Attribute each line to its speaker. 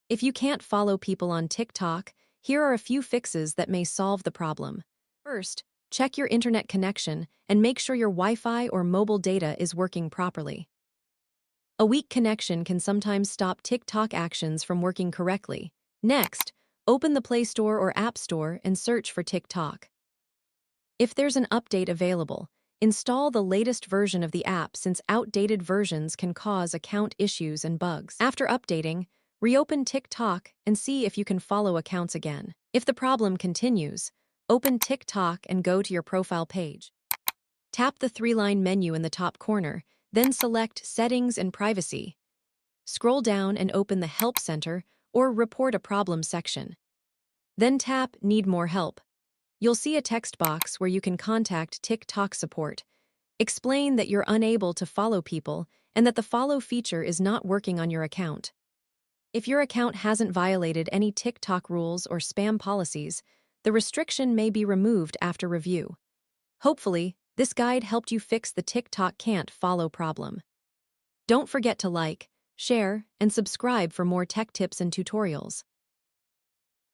Speaker 1: If you can't follow people on TikTok, here are a few fixes that may solve the problem. First, check your internet connection and make sure your Wi-Fi or mobile data is working properly. A weak connection can sometimes stop TikTok actions from working correctly. Next, open the Play Store or App Store and search for TikTok. If there's an update available, install the latest version of the app since outdated versions can cause account issues and bugs. After updating, reopen TikTok and see if you can follow accounts again. If the problem continues, open TikTok and go to your profile page. Tap the three-line menu in the top corner, then select Settings and Privacy. Scroll down and open the Help Center or Report a Problem section. Then tap Need More Help. You'll see a text box where you can contact TikTok support. Explain that you're unable to follow people and that the follow feature is not working on your account. If your account hasn't violated any TikTok rules or spam policies, the restriction may be removed after review. Hopefully, this guide helped you fix the TikTok can't follow problem. Don't forget to like, share, and subscribe for more tech tips and tutorials.